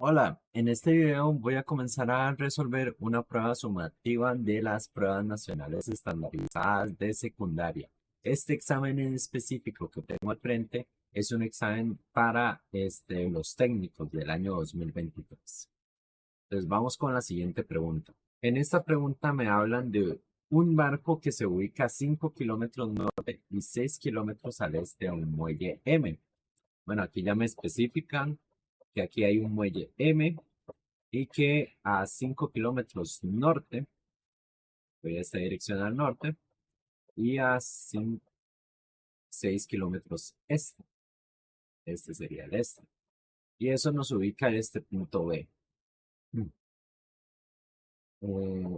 Hola, en este video voy a comenzar a resolver una prueba sumativa de las pruebas nacionales estandarizadas de secundaria. Este examen en específico que tengo al frente es un examen para los técnicos del año 2023. Entonces vamos con la siguiente pregunta. En esta pregunta me hablan de un barco que se ubica a 5 kilómetros norte y 6 kilómetros al este de un muelle M. Bueno, aquí ya me especifican que aquí hay un muelle M y que a 5 kilómetros norte, voy a esta dirección al norte, y a 6 kilómetros este sería el este. Y eso nos ubica en este punto B.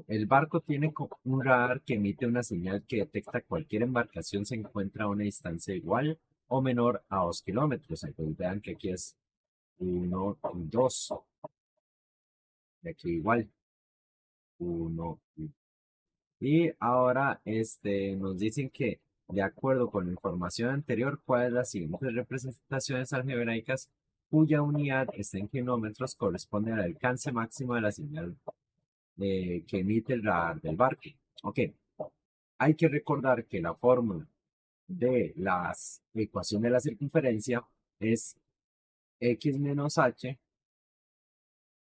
El barco tiene un radar que emite una señal que detecta cualquier embarcación se encuentra a una distancia igual o menor a 2 kilómetros. Entonces vean que aquí es 1 y 2, y aquí igual, 1 y ahora nos dicen que, de acuerdo con la información anterior, cuáles las siguientes representaciones algebraicas cuya unidad está en kilómetros corresponde al alcance máximo de la señal que emite el radar del barco. Ok, hay que recordar que la fórmula de la ecuación de la circunferencia es x menos h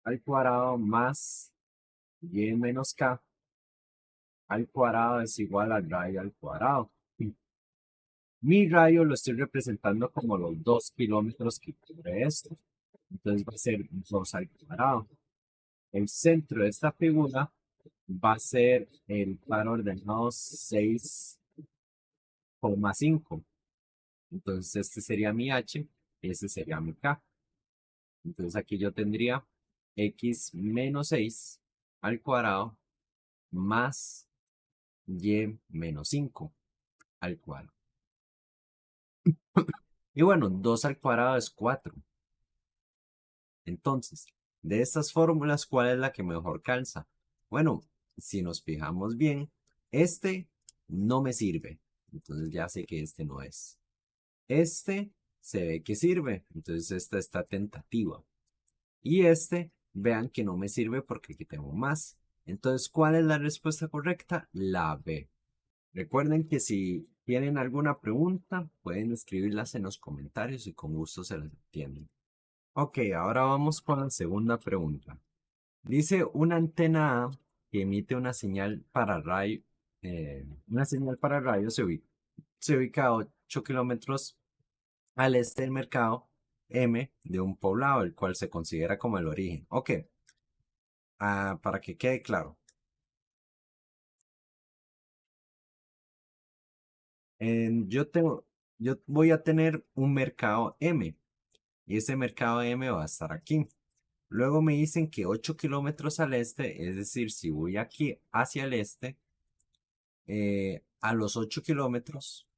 al cuadrado más y menos k al cuadrado es igual al radio al cuadrado. Mi radio lo estoy representando como los 2 kilómetros que cubre esto. Entonces va a ser 2 al cuadrado. El centro de esta figura va a ser el par ordenado 6,5. Entonces este sería mi h y este sería mi k. Entonces aquí yo tendría x menos 6 al cuadrado más y menos 5 al cuadrado. Y bueno, 2 al cuadrado es 4. Entonces, de estas fórmulas, ¿cuál es la que mejor calza? Bueno, si nos fijamos bien, este no me sirve. Entonces ya sé que este no es. Este se ve que sirve. Entonces esta está tentativa. Y este, vean que no me sirve porque aquí tengo más. Entonces, ¿cuál es la respuesta correcta? La B. Recuerden que si tienen alguna pregunta, pueden escribirlas en los comentarios y con gusto se las atienden. Ok, ahora vamos con la segunda pregunta. Dice una antena A que emite una señal para radio se ubica a 8 kilómetros al este del mercado M de un poblado, el cual se considera como el origen. Ok, para que quede claro. Yo yo voy a tener un mercado M y ese mercado M va a estar aquí. Luego me dicen que 8 kilómetros al este, es decir, si voy aquí hacia el este, a los 8 kilómetros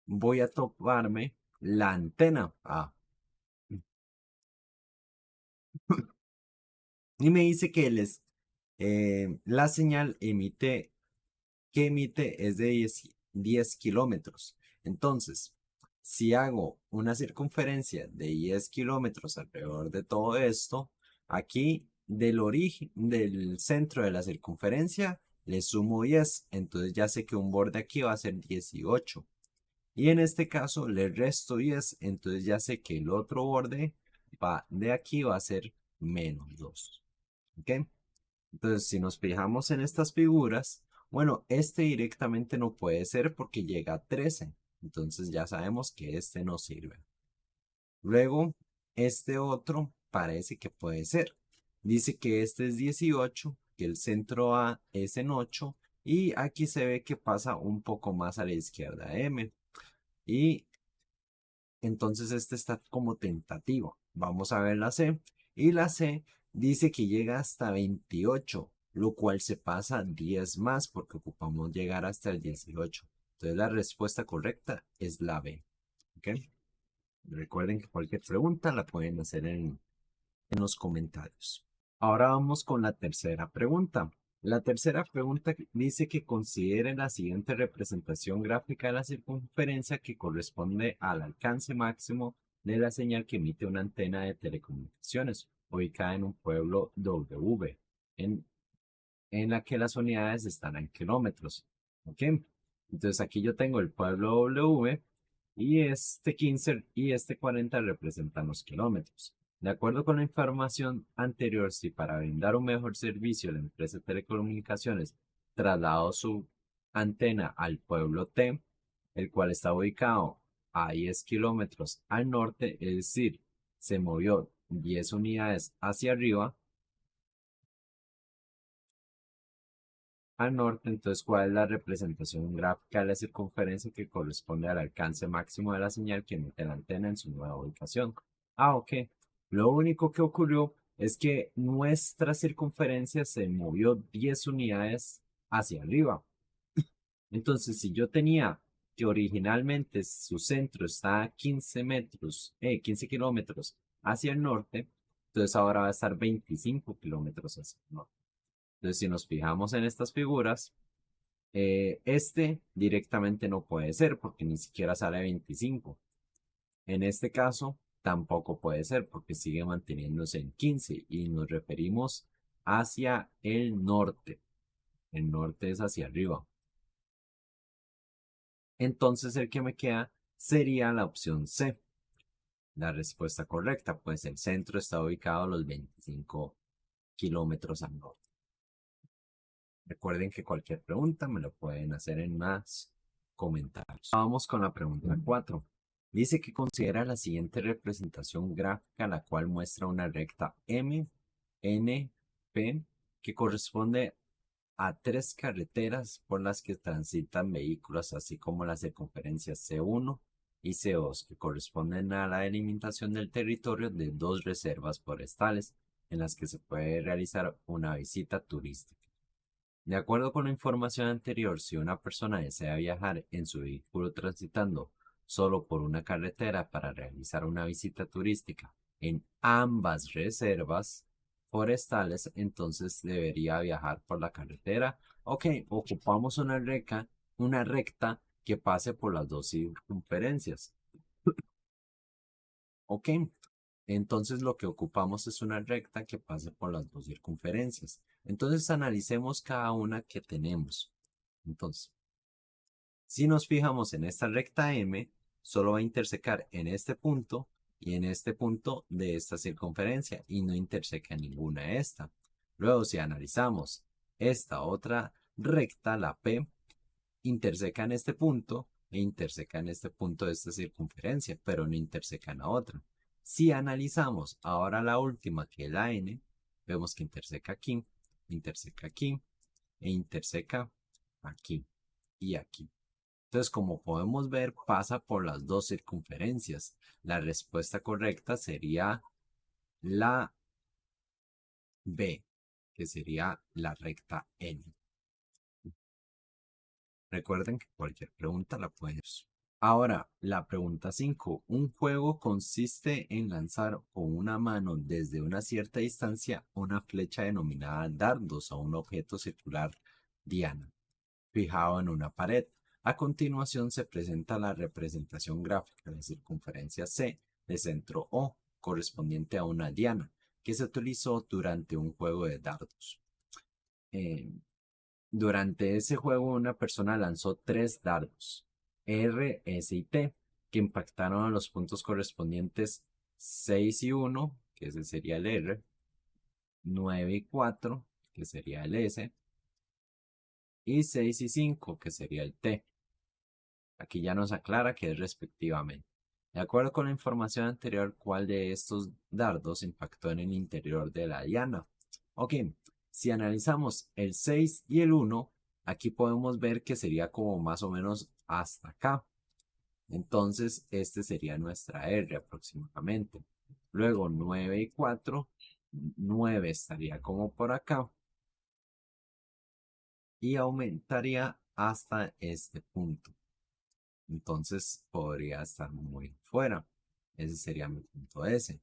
voy a toparme la antena A. Y me dice que la señal que emite es de 10 kilómetros. Entonces, si hago una circunferencia de 10 kilómetros alrededor de todo esto, aquí del origen, del centro de la circunferencia, le sumo 10. Entonces ya sé que un borde aquí va a ser 18. Y en este caso le resto 10. Entonces ya sé que el otro borde de aquí va a ser menos 2. ¿Ok? Entonces, si nos fijamos en estas figuras, bueno, este directamente no puede ser porque llega a 13. Entonces ya sabemos que este no sirve. Luego, este otro parece que puede ser. Dice que este es 18, que el centro A es en 8 y aquí se ve que pasa un poco más a la izquierda M. Y entonces este está como tentativo. Vamos a ver la C. Y la C dice que llega hasta 28, lo cual se pasa 10 más porque ocupamos llegar hasta el 18. Entonces la respuesta correcta es la B. ¿Ok? Recuerden que cualquier pregunta la pueden hacer en los comentarios. Ahora vamos con la tercera pregunta. La tercera pregunta dice que considere la siguiente representación gráfica de la circunferencia que corresponde al alcance máximo de la señal que emite una antena de telecomunicaciones ubicada en un pueblo W, en la que las unidades están en kilómetros. ¿Ok? Entonces aquí yo tengo el pueblo W y este 15 y este 40 representan los kilómetros. De acuerdo con la información anterior, si para brindar un mejor servicio la empresa de telecomunicaciones trasladó su antena al pueblo T, el cual está ubicado a 10 kilómetros al norte, es decir, se movió 10 unidades hacia arriba, al norte, entonces, ¿cuál es la representación gráfica de la circunferencia que corresponde al alcance máximo de la señal que emite la antena en su nueva ubicación? Ah, ok. Lo único que ocurrió es que nuestra circunferencia se movió 10 unidades hacia arriba. Entonces, si yo tenía que originalmente su centro está a 15 metros, 15 kilómetros hacia el norte, entonces ahora va a estar 25 kilómetros hacia el norte. Entonces, si nos fijamos en estas figuras, este directamente no puede ser porque ni siquiera sale 25. En este caso, tampoco puede ser porque sigue manteniéndose en 15 y nos referimos hacia el norte. El norte es hacia arriba. Entonces el que me queda sería la opción C. La respuesta correcta, pues el centro está ubicado a los 25 kilómetros al norte. Recuerden que cualquier pregunta me lo pueden hacer en más comentarios. Vamos con la pregunta 4. Dice que considera la siguiente representación gráfica, la cual muestra una recta M, N, P, que corresponde a 3 carreteras por las que transitan vehículos, así como las circunferencias C1 y C2, que corresponden a la delimitación del territorio de 2 reservas forestales en las que se puede realizar una visita turística. De acuerdo con la información anterior, si una persona desea viajar en su vehículo transitando solo por una carretera para realizar una visita turística en ambas reservas forestales, entonces debería viajar por la carretera. Ok, ocupamos una recta que pase por las dos circunferencias. Ok, entonces lo que ocupamos es una recta que pase por las dos circunferencias. Entonces analicemos cada una que tenemos. Entonces, si nos fijamos en esta recta M, solo va a intersecar en este punto y en este punto de esta circunferencia y no interseca en ninguna de esta. Luego, si analizamos esta otra recta, la P, interseca en este punto e interseca en este punto de esta circunferencia, pero no interseca en la otra. Si analizamos ahora la última, que es la N, vemos que interseca aquí e interseca aquí y aquí. Entonces, como podemos ver, pasa por las dos circunferencias. La respuesta correcta sería la B, que sería la recta N. Recuerden que cualquier pregunta la pueden hacer. Ahora, la pregunta 5. Un juego consiste en lanzar con una mano desde una cierta distancia una flecha denominada dardos a un objeto circular diana, fijado en una pared. A continuación se presenta la representación gráfica de circunferencia C de centro O, correspondiente a una diana, que se utilizó durante un juego de dardos. Durante ese juego una persona lanzó 3 dardos, R, S y T, que impactaron a los puntos correspondientes 6 y 1, que ese sería el R, 9 y 4, que sería el S, y 6 y 5, que sería el T. Aquí ya nos aclara que es respectivamente. De acuerdo con la información anterior, ¿cuál de estos dardos impactó en el interior de la diana? Ok, si analizamos el 6 y el 1, aquí podemos ver que sería como más o menos hasta acá. Entonces, este sería nuestra R aproximadamente. Luego 9 y 4, 9 estaría como por acá. Y aumentaría hasta este punto. Entonces podría estar muy fuera. Ese sería mi punto S.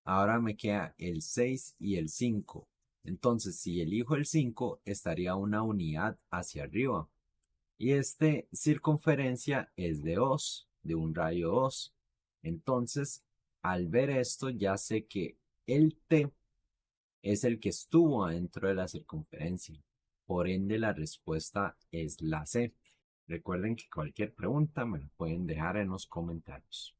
Ahora me queda el 6 y el 5. Entonces, si elijo el 5, estaría una unidad hacia arriba. Y circunferencia es de os, de un rayo os. Entonces, al ver esto ya sé que el T es el que estuvo adentro de la circunferencia. Por ende, la respuesta es la C. Recuerden que cualquier pregunta me la pueden dejar en los comentarios.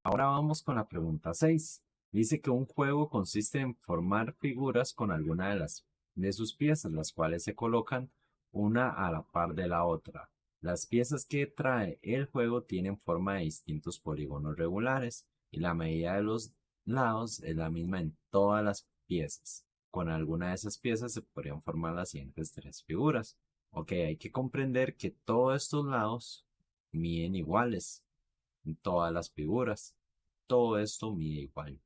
Ahora vamos con la pregunta 6. Dice que un juego consiste en formar figuras con alguna de sus piezas, las cuales se colocan una a la par de la otra. Las piezas que trae el juego tienen forma de distintos polígonos regulares y la medida de los lados es la misma en todas las piezas. Con alguna de esas piezas se podrían formar las siguientes tres figuras. Ok, hay que comprender que todos estos lados miden iguales en todas las figuras. Todo esto mide igual.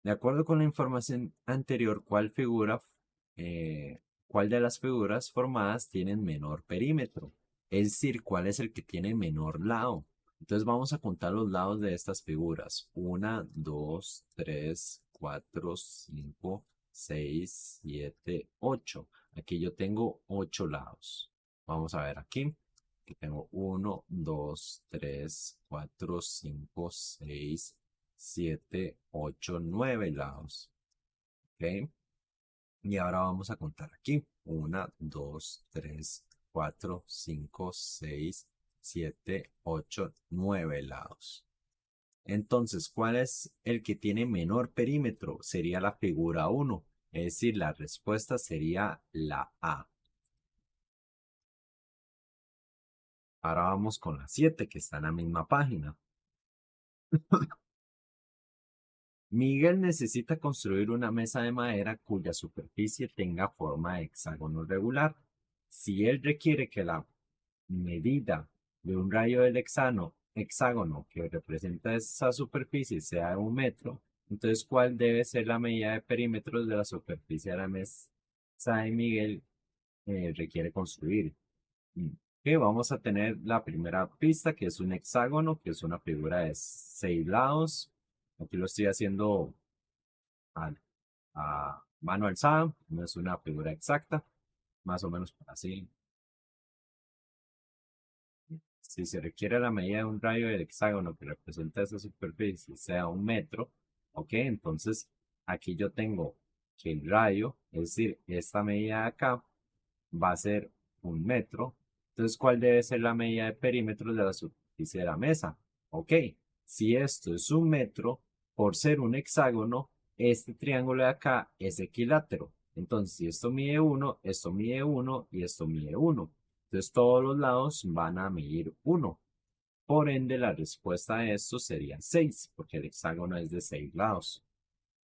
De acuerdo con la información anterior, cuál de las figuras formadas tienen menor perímetro? Es decir, cuál es el que tiene menor lado. Entonces vamos a contar los lados de estas figuras. 1, 2, 3, 4, 5, 6, 7, 8. Aquí yo tengo 8 lados. Vamos a ver aquí. Aquí tengo 1, 2, 3, 4, 5, 6, 7, 8, 9 lados. ¿Ok? Y ahora vamos a contar aquí. 1, 2, 3, 4, 5, 6, 7, 8, 9 lados. Entonces, ¿cuál es el que tiene menor perímetro? Sería la figura 1. Es decir, la respuesta sería la A. Ahora vamos con la 7, que está en la misma página. Miguel necesita construir una mesa de madera cuya superficie tenga forma de hexágono regular. Si él requiere que la medida de un rayo del hexágono que representa esa superficie sea de 1 metro, entonces ¿cuál debe ser la medida de perímetros de la superficie de la mesa de Miguel requiere construir? Ok, vamos a tener la primera pista, que es un hexágono, que es una figura de 6 lados. Aquí lo estoy haciendo a, a mano alzada, no es una figura exacta, más o menos así. Si se requiere la medida de un rayo del hexágono que representa esa superficie, sea 1 metro, ok, entonces aquí yo tengo que el radio, es decir, esta medida de acá, va a ser 1 metro. Entonces, ¿cuál debe ser la medida de perímetros de la superficie de la mesa? Ok, si esto es 1 metro, por ser un hexágono, este triángulo de acá es equilátero. Entonces, si esto mide 1, esto mide 1 y esto mide 1. Entonces, todos los lados van a medir 1. Por ende, la respuesta a esto sería 6, porque el hexágono es de 6 lados.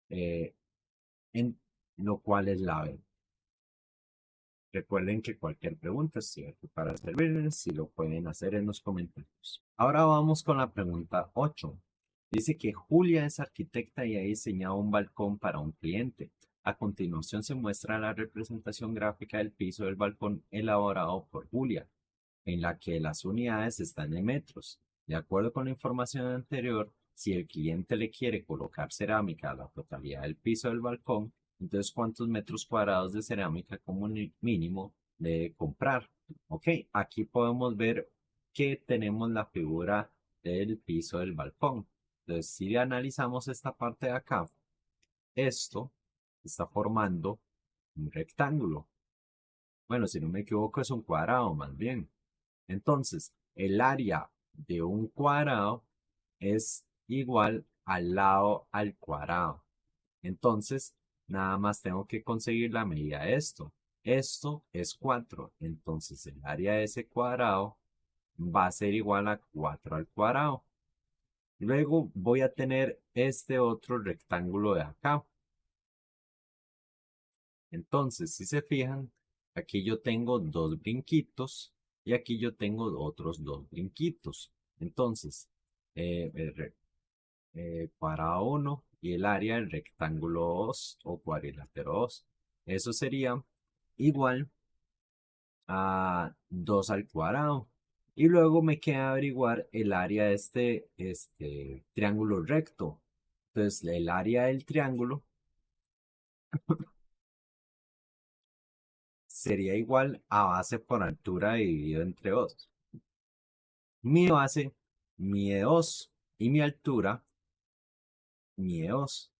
Eh, en lo cual es la B. Recuerden que cualquier pregunta estoy aquí para servirles si lo pueden hacer en los comentarios. Ahora vamos con la pregunta 8. Dice que Julia es arquitecta y ha diseñado un balcón para un cliente. A continuación se muestra la representación gráfica del piso del balcón elaborado por Julia, en la que las unidades están en metros. De acuerdo con la información anterior, si el cliente le quiere colocar cerámica a la totalidad del piso del balcón, entonces ¿cuántos metros cuadrados de cerámica como mínimo debe comprar? Ok, aquí podemos ver que tenemos la figura del piso del balcón. Entonces, si analizamos esta parte de acá, esto está formando un rectángulo. Bueno, si no me equivoco, es un cuadrado más bien. Entonces, el área de un cuadrado es igual al lado al cuadrado. Entonces, nada más tengo que conseguir la medida de esto. Esto es 4. Entonces, el área de ese cuadrado va a ser igual a 4 al cuadrado. Luego voy a tener este otro rectángulo de acá. Entonces, si se fijan, aquí yo tengo dos brinquitos y aquí yo tengo otros dos brinquitos. Entonces, cuadrado 1 y el área del rectángulo 2 o cuadrilátero 2. Eso sería igual a 2 al cuadrado. Y luego me queda averiguar el área de este triángulo recto. Entonces, el área del triángulo sería igual a base por altura dividido entre 2. Mi base mide 2 y mi altura mide 2.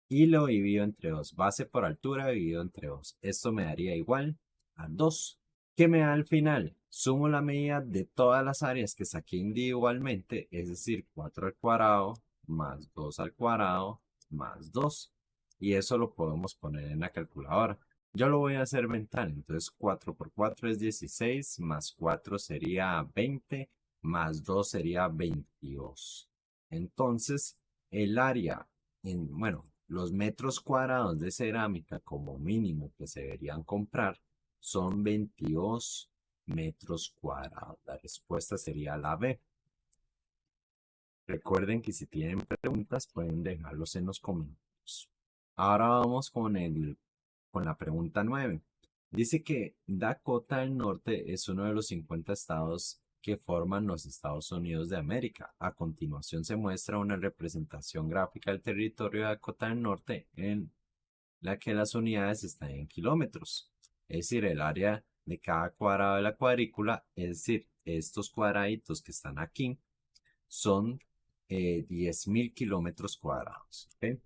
Y lo divido entre 2. Base por altura dividido entre 2. Esto me daría igual a 2. ¿Qué me da al final? Sumo la medida de todas las áreas que saqué individualmente, es decir, 4 al cuadrado más 2 al cuadrado más 2. Y eso lo podemos poner en la calculadora. Yo lo voy a hacer mental, entonces 4 por 4 es 16, más 4 sería 20, más 2 sería 22. Entonces, el área, bueno, los metros cuadrados de cerámica como mínimo que se deberían comprar son 22 metros cuadrados. La respuesta sería la B. Recuerden que si tienen preguntas pueden dejarlos en los comentarios. Ahora vamos con la pregunta 9. Dice que Dakota del Norte es uno de los 50 estados que forman los Estados Unidos de América. A continuación se muestra una representación gráfica del territorio de Dakota del Norte en la que las unidades están en kilómetros. Es decir, el área de cada cuadrado de la cuadrícula, es decir, estos cuadraditos que están aquí, son 10.000 kilómetros cuadrados. ¿Okay?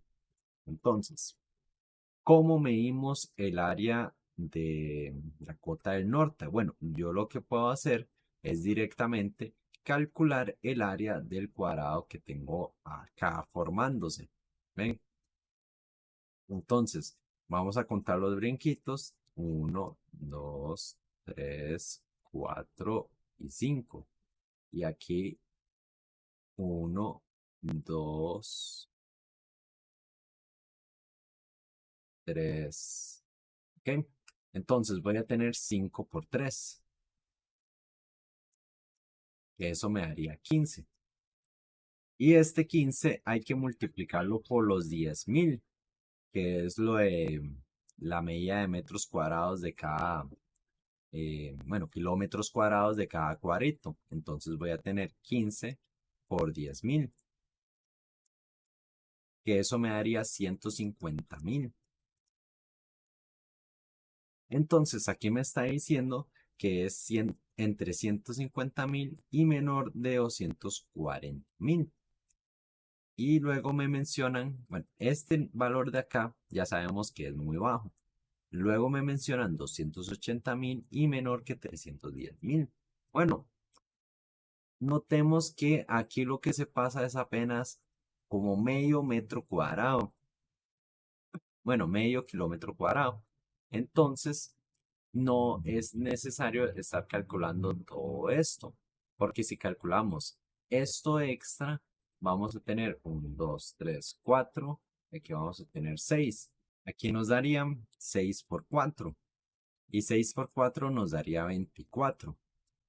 Entonces, ¿cómo medimos el área de Dakota del Norte? Bueno, yo lo que puedo hacer es directamente calcular el área del cuadrado que tengo acá formándose. ¿Ven? Entonces, vamos a contar los brinquitos. 1, 2, 3, 4 y 5. Y aquí 1, 2, 3. ¿Ok? Entonces voy a tener 5 por 3, que eso me daría 15. Y este 15 hay que multiplicarlo por los 10.000, que es lo de la medida de metros cuadrados de cada, bueno, kilómetros cuadrados de cada cuadrito. Entonces voy a tener 15 por 10.000, que eso me daría 150.000. Entonces aquí me está diciendo que es entre 150.000 y menor de 240.000. Y luego me mencionan, bueno, este valor de acá ya sabemos que es muy bajo. Luego me mencionan 280.000 y menor que 310.000. Bueno, notemos que aquí lo que se pasa es apenas como medio metro cuadrado. Bueno, medio kilómetro cuadrado. Entonces, no es necesario estar calculando todo esto, porque si calculamos esto extra, vamos a tener 1, 2, 3, 4, aquí vamos a tener 6. Aquí nos darían 6 por 4 y 6 por 4 nos daría 24.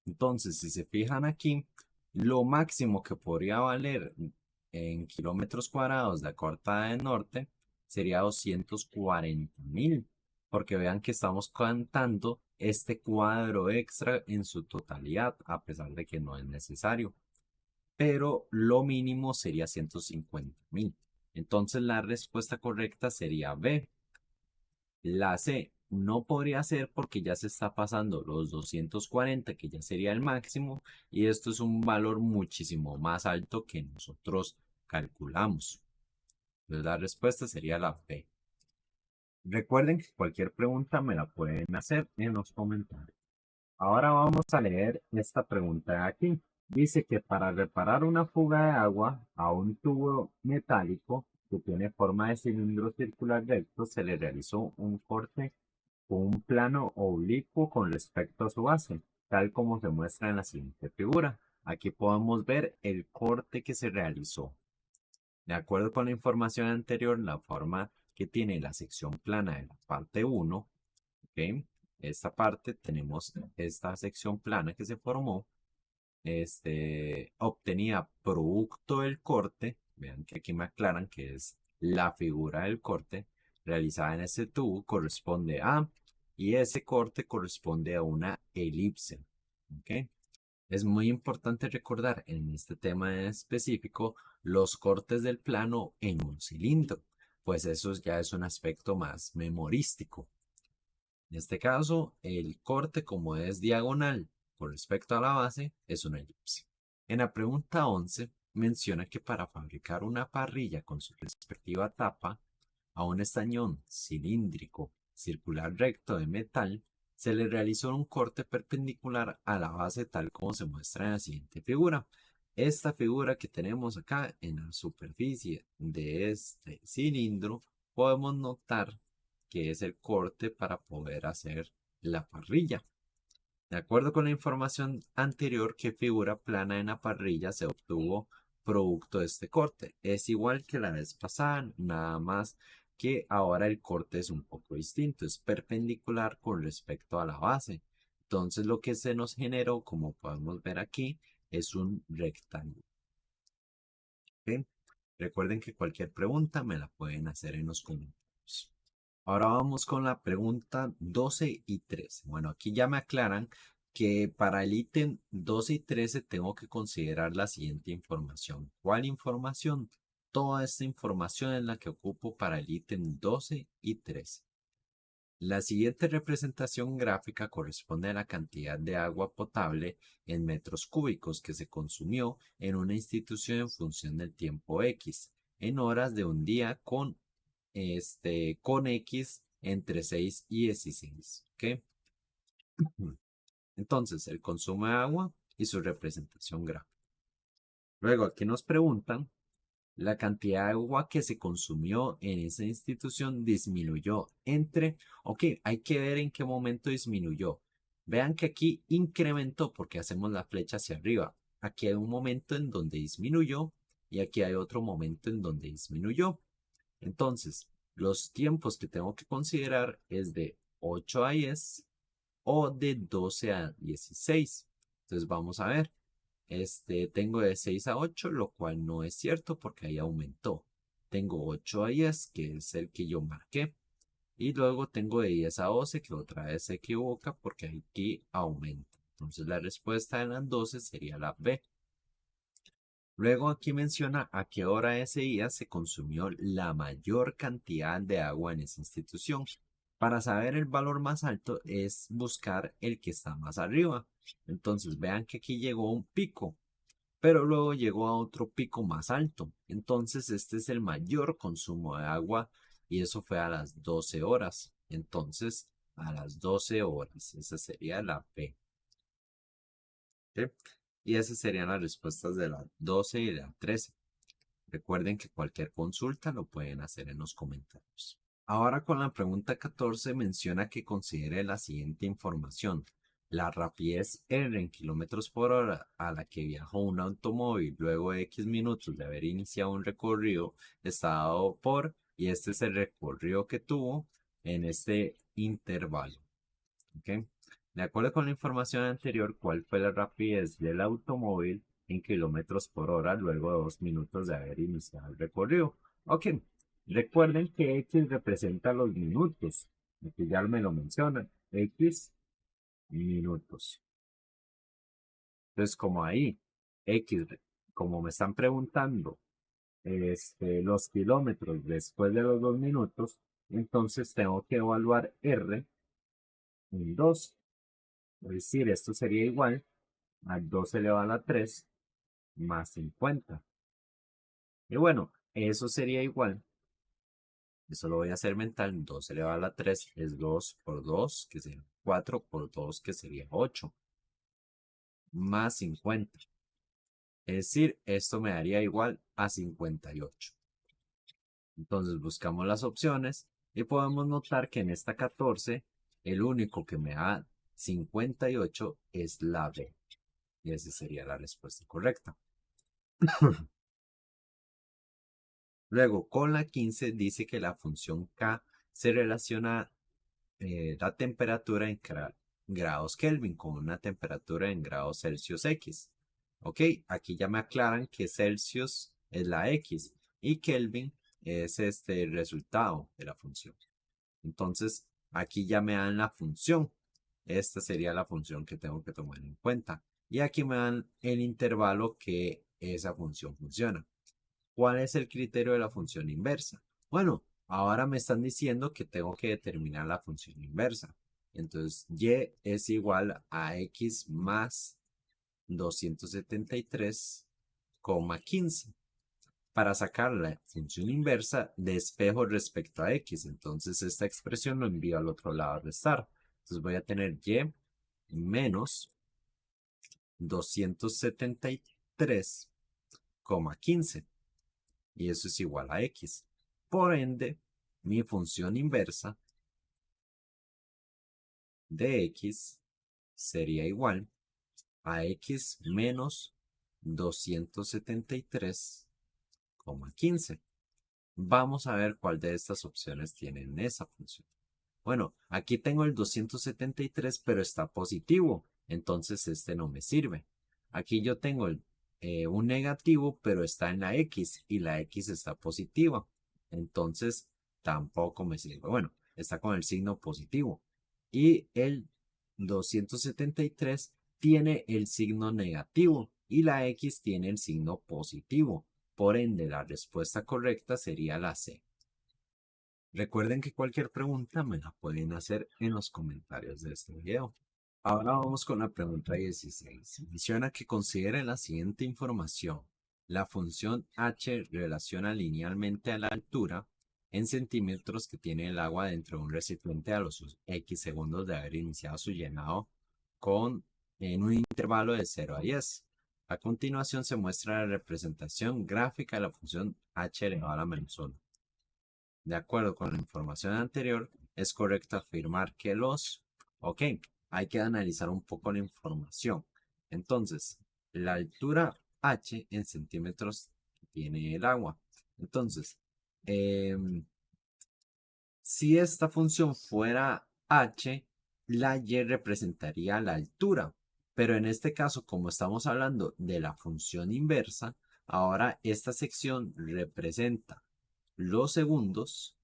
Entonces, si se fijan aquí, lo máximo que podría valer en kilómetros cuadrados de Dakota del Norte sería 240.000, porque vean que estamos contando este cuadro extra en su totalidad, a pesar de que no es necesario. Pero lo mínimo sería 150.000. Entonces la respuesta correcta sería B. La C no podría ser porque ya se está pasando los 240, que ya sería el máximo, y esto es un valor muchísimo más alto que nosotros calculamos. Entonces la respuesta sería la B. Recuerden que cualquier pregunta me la pueden hacer en los comentarios. Ahora vamos a leer esta pregunta de aquí. Dice que para reparar una fuga de agua a un tubo metálico que tiene forma de cilindro circular recto, se le realizó un corte con un plano oblicuo con respecto a su base, tal como se muestra en la siguiente figura. Aquí podemos ver el corte que se realizó. De acuerdo con la información anterior, la forma que tiene la sección plana de la parte 1, ¿ok? Esta parte tenemos esta sección plana que se formó, obtenida producto del corte. Vean que aquí me aclaran que es la figura del corte realizada en ese tubo corresponde a, y ese corte corresponde a una elipse. ¿Ok? Es muy importante recordar en este tema en específico los cortes del plano en un cilindro, pues eso ya es un aspecto más memorístico. En este caso, el corte como es diagonal con respecto a la base es una elipse. En la pregunta 11 menciona que para fabricar una parrilla con su respectiva tapa a un estañón cilíndrico circular recto de metal, se le realizó un corte perpendicular a la base tal como se muestra en la siguiente figura. Esta figura que tenemos acá en la superficie de este cilindro, podemos notar que es el corte para poder hacer la parrilla. De acuerdo con la información anterior, ¿qué figura plana en la parrilla se obtuvo producto de este corte? Es igual que la vez pasada, nada más que ahora el corte es un poco distinto, es perpendicular con respecto a la base. Entonces lo que se nos generó, como podemos ver aquí, es un rectángulo. ¿Ok? Recuerden que cualquier pregunta me la pueden hacer en los comentarios. Ahora vamos con la pregunta 12 y 13. Bueno, aquí ya me aclaran que para el ítem 12 y 13 tengo que considerar la siguiente información. ¿Cuál información? Toda esta información es la que ocupo para el ítem 12 y 13. La siguiente representación gráfica corresponde a la cantidad de agua potable en metros cúbicos que se consumió en una institución en función del tiempo X, en horas de un día con X entre 6 y 16. ¿Ok? Entonces, el consumo de agua y su representación gráfica. Luego, aquí nos preguntan, la cantidad de agua que se consumió en esa institución disminuyó ok, hay que ver en qué momento disminuyó. Vean que aquí incrementó porque hacemos la flecha hacia arriba. Aquí hay un momento en donde disminuyó y aquí hay otro momento en donde disminuyó. Entonces, los tiempos que tengo que considerar es de 8 a 10 o de 12 a 16. Entonces, vamos a ver. Tengo de 6 a 8, lo cual no es cierto porque ahí aumentó. Tengo 8 a 10, que es el que yo marqué. Y luego tengo de 10 a 12, que otra vez se equivoca porque aquí aumenta. Entonces, la respuesta de las 12 sería la B. Luego aquí menciona a qué hora ese día se consumió la mayor cantidad de agua en esa institución. Para saber el valor más alto es buscar el que está más arriba. Entonces vean que aquí llegó un pico, pero luego llegó a otro pico más alto. Entonces este es el mayor consumo de agua y eso fue a las 12 horas. Entonces a las 12 horas, esa sería la P. ¿Sí? Y esas serían las respuestas de la 12 y la 13. Recuerden que cualquier consulta lo pueden hacer en los comentarios. Ahora con la pregunta 14 menciona que considere la siguiente información. La rapidez R en kilómetros por hora a la que viajó un automóvil luego de X minutos de haber iniciado un recorrido está dado por, y este es el recorrido que tuvo en este intervalo. ¿Ok? De acuerdo con la información anterior, ¿cuál fue la rapidez del automóvil en kilómetros por hora luego de 2 minutos de haber iniciado el recorrido? Ok, recuerden que X representa los minutos. Aquí ya me lo mencionan. X minutos. Entonces, como ahí, X, como me están preguntando, los kilómetros después de los 2 minutos, entonces tengo que evaluar R en 2. Es decir, esto sería igual a 2 elevado a la 3 más 50. Y bueno, eso sería igual. Eso lo voy a hacer mental. 2 elevado a la 3 es 2 por 2, que sería 4 por 2, que sería 8. Más 50. Es decir, esto me daría igual a 58. Entonces buscamos las opciones y podemos notar que en esta 14, el único que me da 58 es la B. Y esa sería la respuesta correcta. Luego, con la 15 dice que la función K se relaciona la temperatura en grados Kelvin con una temperatura en grados Celsius X. Ok, aquí ya me aclaran que Celsius es la X y Kelvin es el resultado de la función. Entonces, aquí ya me dan la función. Esta sería la función que tengo que tomar en cuenta. Y aquí me dan el intervalo que esa función funciona. ¿Cuál es el criterio de la función inversa? Bueno, ahora me están diciendo que tengo que determinar la función inversa. Entonces, y es igual a x más 273,15 para sacar la función inversa de espejo respecto a x. Entonces esta expresión lo envío al otro lado a restar. Entonces voy a tener y menos 273,15 y eso es igual a x. Por ende, mi función inversa de x sería igual a x menos 273,15. Vamos a ver cuál de estas opciones tienen esa función. Bueno, aquí tengo el 273, pero está positivo, entonces este no me sirve. Aquí yo tengo un negativo, pero está en la x y la x está positiva, entonces tampoco me sirve. Bueno, está con el signo positivo. Y el 273 tiene el signo negativo y la x tiene el signo positivo. Por ende, la respuesta correcta sería la C. Recuerden que cualquier pregunta me la pueden hacer en los comentarios de este video. Ahora vamos con la pregunta 16. Menciona que considere la siguiente información. La función h relaciona linealmente a la altura en centímetros que tiene el agua dentro de un recipiente a los x segundos de haber iniciado su llenado en un intervalo de 0 a 10. A continuación se muestra la representación gráfica de la función h elevado a la menos 1. De acuerdo con la información anterior, es correcto afirmar que Ok, hay que analizar un poco la información. Entonces, la altura h en centímetros tiene el agua. Entonces, si esta función fuera h, la y representaría la altura. Pero en este caso, como estamos hablando de la función inversa, ahora esta sección representa los segundos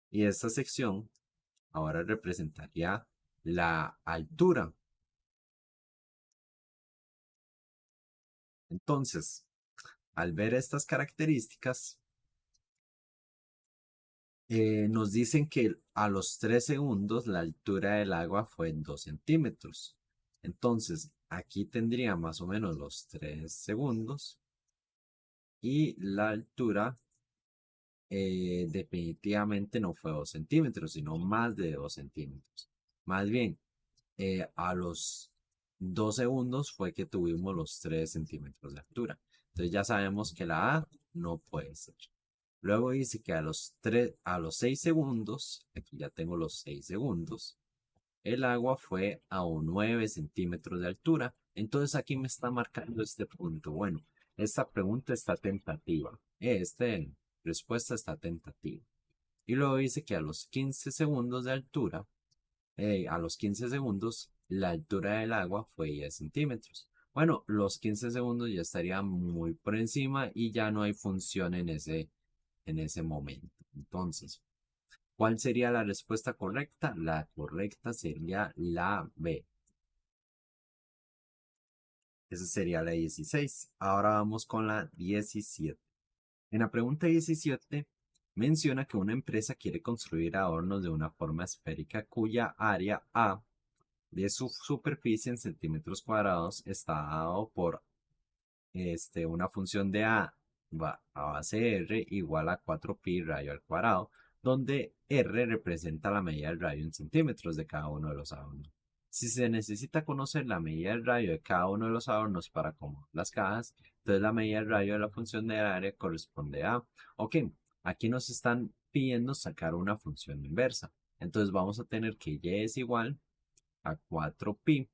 y esta sección ahora representaría la altura. Entonces, al ver estas características, nos dicen que a los 3 segundos la altura del agua fue 2 centímetros. Entonces, aquí tendría más o menos los 3 segundos y la altura definitivamente no fue 2 centímetros, sino más de 2 centímetros. Más bien, a los 2 segundos fue que tuvimos los 3 centímetros de altura. Entonces ya sabemos que la A no puede ser. Luego dice que a los 6 segundos, aquí ya tengo los 6 segundos, el agua fue a 9 centímetros de altura. Entonces aquí me está marcando este punto. Bueno, esta pregunta está tentativa. Esta respuesta está tentativa. Y luego dice que a los 15 segundos de altura, a los 15 segundos, la altura del agua fue 10 centímetros. Bueno, los 15 segundos ya estaría muy por encima y ya no hay función en ese momento. Entonces, ¿cuál sería la respuesta correcta? La correcta sería la B. Esa sería la 16. Ahora vamos con la 17. En la pregunta 17 menciona que una empresa quiere construir adornos de una forma esférica cuya área A de su superficie en centímetros cuadrados está dado por una función de A a base de R igual a 4pi radio al cuadrado, donde R representa la medida del radio en centímetros de cada uno de los adornos. Si se necesita conocer la medida del radio de cada uno de los adornos para acomodar las cajas, entonces la medida del radio de la función de área corresponde a... Ok, aquí nos están pidiendo sacar una función inversa. Entonces vamos a tener que y es igual a 4pi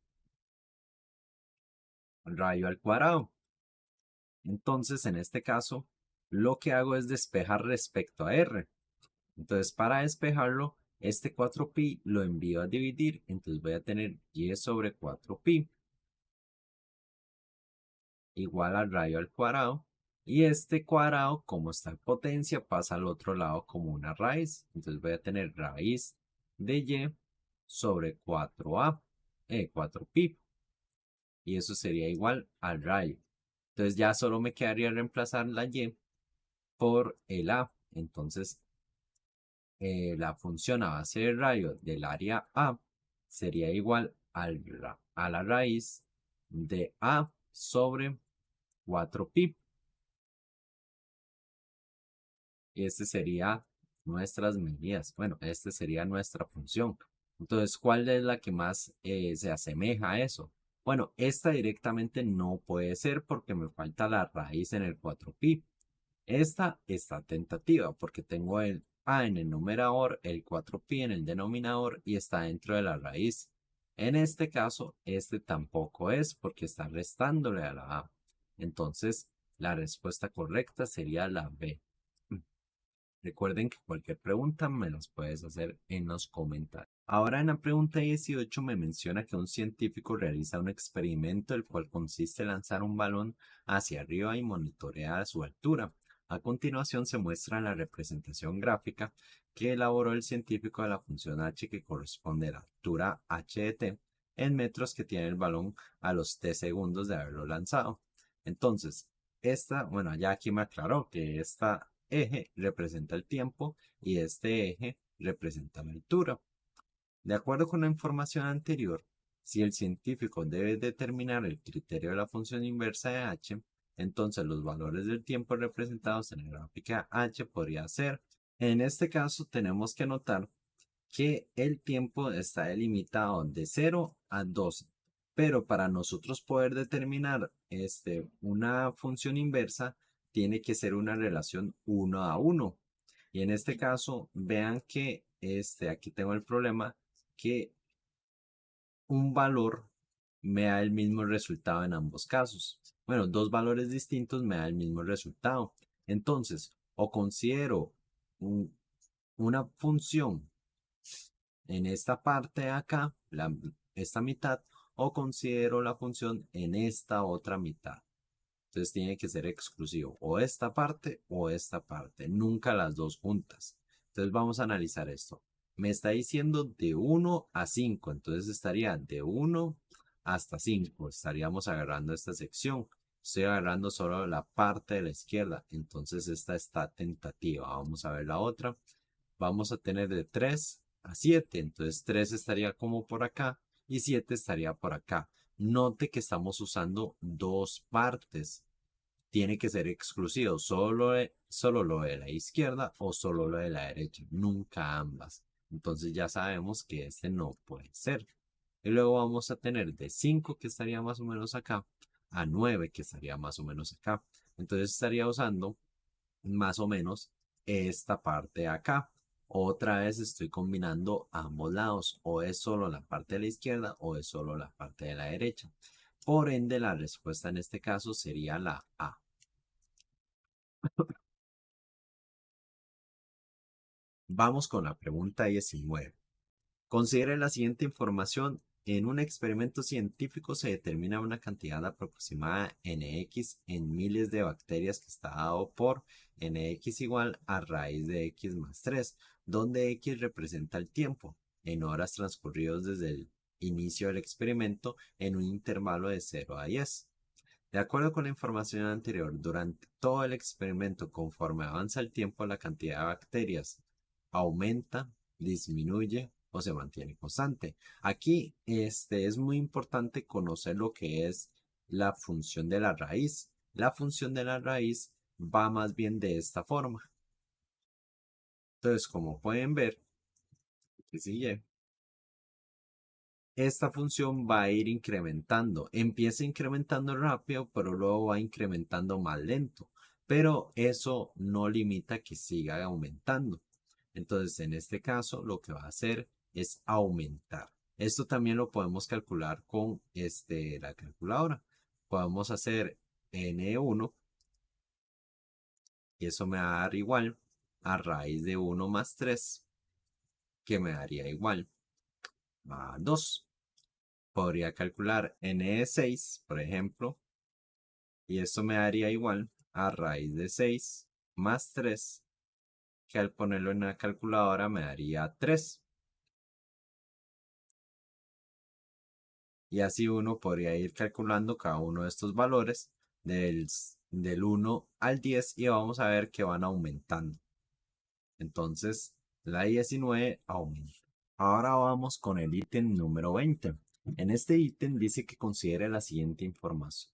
radio al cuadrado. Entonces, en este caso, lo que hago es despejar respecto a R. Entonces, para despejarlo, este 4pi lo envío a dividir. Entonces voy a tener y sobre 4pi igual al radio al cuadrado. Y este cuadrado, como está en potencia, pasa al otro lado como una raíz. Entonces voy a tener raíz de y sobre 4pi. Y eso sería igual al radio. Entonces ya solo me quedaría reemplazar la y por el a. Entonces la función a base de radio del área a sería igual a la raíz de A sobre 4pi. Este sería nuestras medidas. Bueno, este sería nuestra función. Entonces, ¿cuál es la que más se asemeja a eso? Bueno, esta directamente no puede ser porque me falta la raíz en el 4pi. Esta está tentativa porque tengo el a en el numerador, el 4pi en el denominador y está dentro de la raíz. En este caso, este tampoco es porque está restándole a la a. Entonces, la respuesta correcta sería la B. Recuerden que cualquier pregunta me las puedes hacer en los comentarios. Ahora en la pregunta 18 me menciona que un científico realiza un experimento el cual consiste en lanzar un balón hacia arriba y monitorear su altura. A continuación se muestra la representación gráfica que elaboró el científico de la función h que corresponde a la altura h de t en metros que tiene el balón a los t segundos de haberlo lanzado. Entonces, bueno, ya aquí me aclaró que esta eje representa el tiempo y este eje representa la altura. De acuerdo con la información anterior, si el científico debe determinar el criterio de la función inversa de h, entonces los valores del tiempo representados en la gráfica h podría ser. En este caso tenemos que notar que el tiempo está delimitado de 0 a 12. Pero para nosotros poder determinar una función inversa, tiene que ser una relación 1 a 1. Y en este caso, vean que aquí tengo el problema que un valor me da el mismo resultado en ambos casos. Bueno, dos valores distintos me da el mismo resultado. Entonces, o considero una función en esta parte de acá, esta mitad, o considero la función en esta otra mitad. Entonces tiene que ser exclusivo, o esta parte o esta parte, nunca las dos juntas. Entonces vamos a analizar esto. Me está diciendo de 1 a 5, entonces estaría de 1 hasta 5. Estaríamos agarrando esta sección. Estoy agarrando solo la parte de la izquierda, entonces esta está tentativa. Vamos a ver la otra. Vamos a tener de 3 a 7, entonces 3 estaría como por acá y 7 estaría por acá. Note que estamos usando dos partes. Tiene que ser exclusivo, solo lo de la izquierda o solo lo de la derecha, nunca ambas. Entonces ya sabemos que este no puede ser. Y luego vamos a tener de 5 que estaría más o menos acá a 9 que estaría más o menos acá. Entonces estaría usando más o menos esta parte de acá. Otra vez estoy combinando ambos lados, o es solo la parte de la izquierda o es solo la parte de la derecha. Por ende, la respuesta en este caso sería la A. Vamos con la pregunta 19. Considere la siguiente información. En un experimento científico se determina una cantidad aproximada nx en miles de bacterias que está dado por nx igual a raíz de x más 3, donde x representa el tiempo en horas transcurridos desde el inicio del experimento en un intervalo de 0 a 10. De acuerdo con la información anterior, durante todo el experimento, conforme avanza el tiempo, la cantidad de bacterias aumenta, disminuye o se mantiene constante. Aquí es muy importante conocer lo que es la función de la raíz. La función de la raíz va más bien de esta forma. Entonces, como pueden ver, que sigue, esta función va a ir incrementando. Empieza incrementando rápido, pero luego va incrementando más lento. Pero eso no limita que siga aumentando. Entonces, en este caso, lo que va a hacer es aumentar. Esto también lo podemos calcular con la calculadora. Podemos hacer n1 y eso me va a dar igual a raíz de 1 más 3, que me daría igual a 2. Podría calcular n de 6, por ejemplo, y esto me daría igual a raíz de 6 más 3, que al ponerlo en la calculadora me daría 3. Y así uno podría ir calculando cada uno de estos valores del 1 al 10 y vamos a ver que van aumentando. Entonces, la 19 aumenta. Ahora vamos con el ítem número 20. En este ítem dice que considere la siguiente información.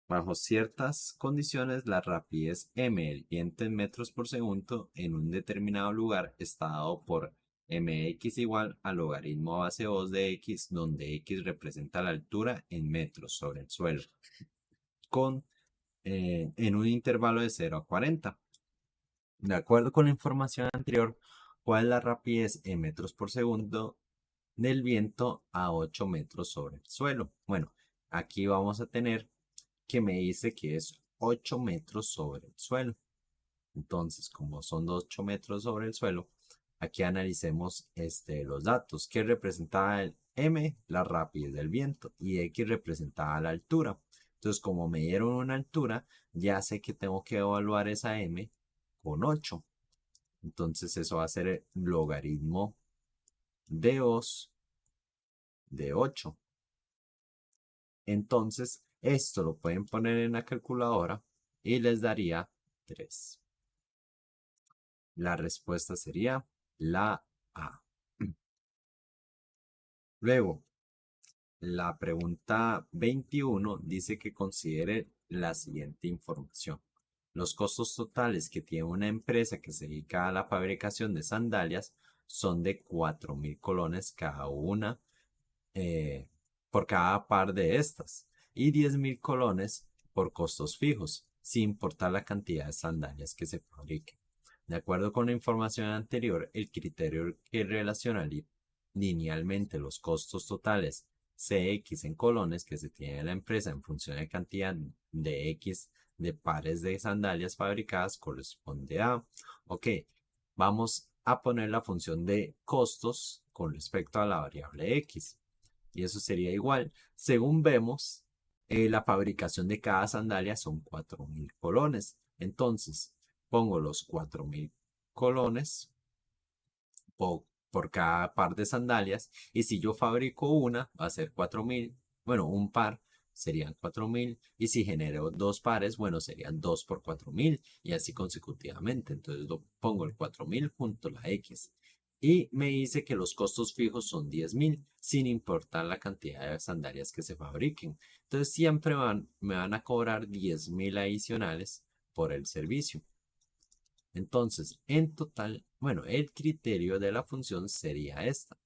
Bajo ciertas condiciones, la rapidez m del viento en metros por segundo en un determinado lugar está dado por mx igual al logaritmo base 2 de x, donde x representa la altura en metros sobre el suelo, en un intervalo de 0 a 40. De acuerdo con la información anterior, ¿cuál es la rapidez en metros por segundo del viento a 8 metros sobre el suelo? Bueno, aquí vamos a tener que me dice que es 8 metros sobre el suelo. Entonces, como son 8 metros sobre el suelo, aquí analicemos los datos. ¿Qué representaba el m? La rapidez del viento, y x representaba la altura. Entonces, como me dieron una altura, ya sé que tengo que evaluar esa m con 8. Entonces, eso va a ser el logaritmo de 2 de 8. Entonces, esto lo pueden poner en la calculadora y les daría 3. La respuesta sería la A. Luego, la pregunta 21 dice que considere la siguiente información. Los costos totales que tiene una empresa que se dedica a la fabricación de sandalias son de 4.000 colones cada una, por cada par de estas, y 10.000 colones por costos fijos, sin importar la cantidad de sandalias que se fabriquen. De acuerdo con la información anterior, el criterio que relaciona linealmente los costos totales CX en colones que se tiene en la empresa en función de cantidad de X de pares de sandalias fabricadas corresponde a, ok, vamos a poner la función de costos con respecto a la variable X. Y eso sería igual. Según vemos, la fabricación de cada sandalia son 4.000 colones. Entonces, pongo los 4.000 colones por cada par de sandalias. Y si yo fabrico una, va a ser 4.000. Bueno, un par serían 4.000. Y si genero dos pares, bueno, serían 2 por 4.000. Y así consecutivamente. Entonces lo pongo el 4.000 junto a la X. Y me dice que los costos fijos son 10.000, sin importar la cantidad de sandalias que se fabriquen. Entonces siempre me van a cobrar 10.000 adicionales por el servicio. Entonces, en total, bueno, el criterio de la función sería esta.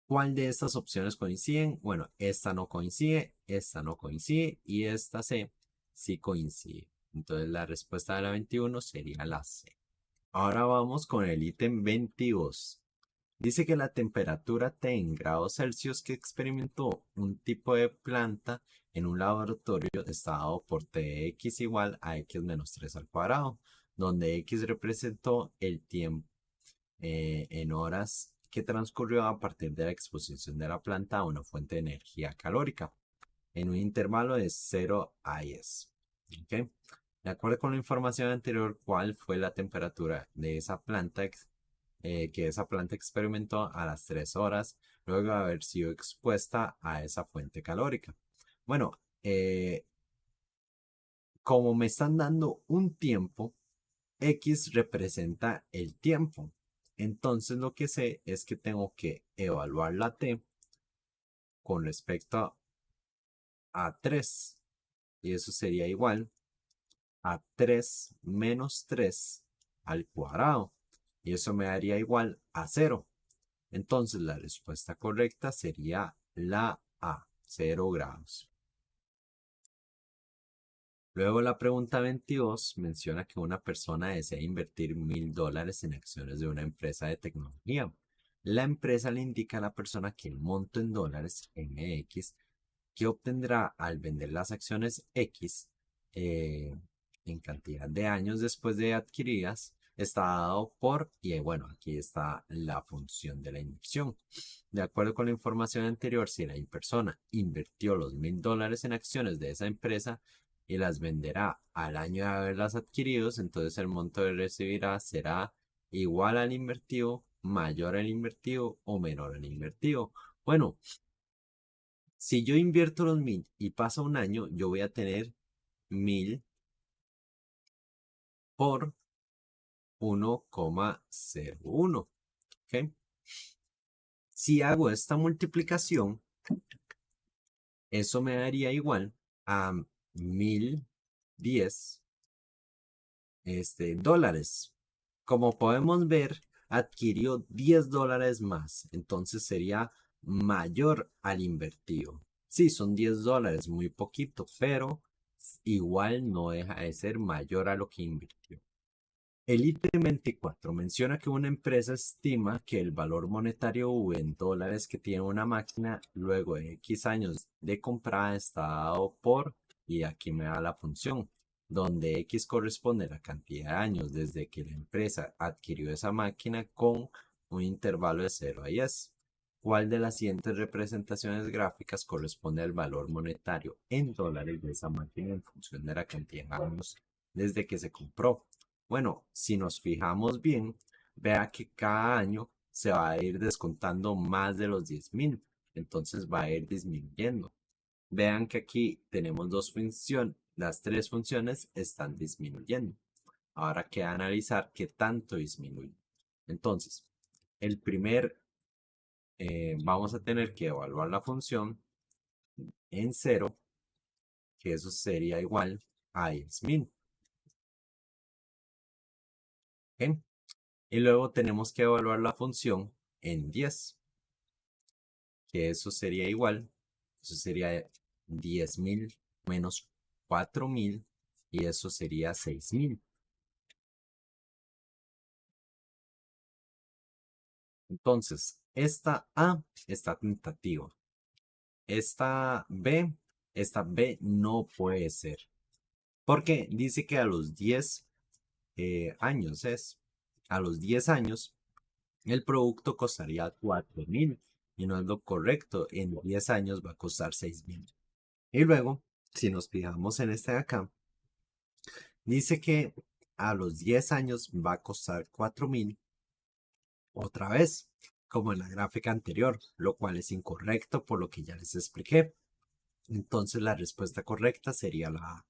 ¿Cuál de estas opciones coinciden? Bueno, esta no coincide y esta C sí coincide. Entonces la respuesta de la 21 sería la C. Ahora vamos con el ítem 22. Dice que la temperatura T en grados Celsius que experimentó un tipo de planta en un laboratorio está dado por Tx igual a x menos 3 al cuadrado, donde x representó el tiempo en horas que transcurrió a partir de la exposición de la planta a una fuente de energía calórica en un intervalo de 0 a 10. ¿Okay? De acuerdo con la información anterior, ¿cuál fue la temperatura de esa planta que esa planta experimentó a las 3 horas luego de haber sido expuesta a esa fuente calórica? Bueno, como me están dando un tiempo, X representa el tiempo. Entonces lo que sé es que tengo que evaluar la T con respecto a 3. Y eso sería igual a 3 menos 3 al cuadrado. Y eso me daría igual a 0. Entonces la respuesta correcta sería la A, 0 grados. Luego la pregunta 22 menciona que una persona desea invertir $1.000 en acciones de una empresa de tecnología. La empresa le indica a la persona que el monto en dólares MX que obtendrá al vender las acciones X eh, en cantidad de años después de adquiridas está dado por, y bueno, aquí está la función de la inversión. De acuerdo con la información anterior, si la persona invirtió los $1.000 en acciones de esa empresa y las venderá al año de haberlas adquirido, entonces el monto que recibirá será igual al invertido, mayor al invertido o menor al invertido. Bueno, si yo invierto los 1.000 y pasa un año, yo voy a tener 1.000 por 1,01. ¿Ok? Si hago esta multiplicación, eso me daría igual a 1010 dólares. Como podemos ver, adquirió $10 más, entonces sería mayor al invertido. Sí, son $10, muy poquito, pero igual no deja de ser mayor a lo que invirtió. El ítem 24 menciona que una empresa estima que el valor monetario V en dólares que tiene una máquina luego de X años de comprada está dado por, y aquí me da la función, donde X corresponde a la cantidad de años desde que la empresa adquirió esa máquina con un intervalo de 0 a 10. ¿Cuál de las siguientes representaciones gráficas corresponde al valor monetario en dólares de esa máquina en función de la cantidad de años desde que se compró? Bueno, si nos fijamos bien, vea que cada año se va a ir descontando más de los 10.000, entonces va a ir disminuyendo. Vean que aquí tenemos dos funciones, las tres funciones están disminuyendo. Ahora queda analizar qué tanto disminuye. Entonces, el primer, vamos a tener que evaluar la función en cero, que eso sería igual a 10.000. ¿Ok? Y luego tenemos que evaluar la función en 10, que eso sería 10.000 menos 4.000 y eso sería 6.000. Entonces, esta A está tentativa. Esta B no puede ser. Porque dice que a los 10 años a los 10 años, el producto costaría 4.000 y no es lo correcto. En 10 años va a costar 6.000. Y luego, si nos fijamos en este de acá, dice que a los 10 años va a costar 4.000 otra vez, como en la gráfica anterior, lo cual es incorrecto por lo que ya les expliqué. Entonces la respuesta correcta sería la A.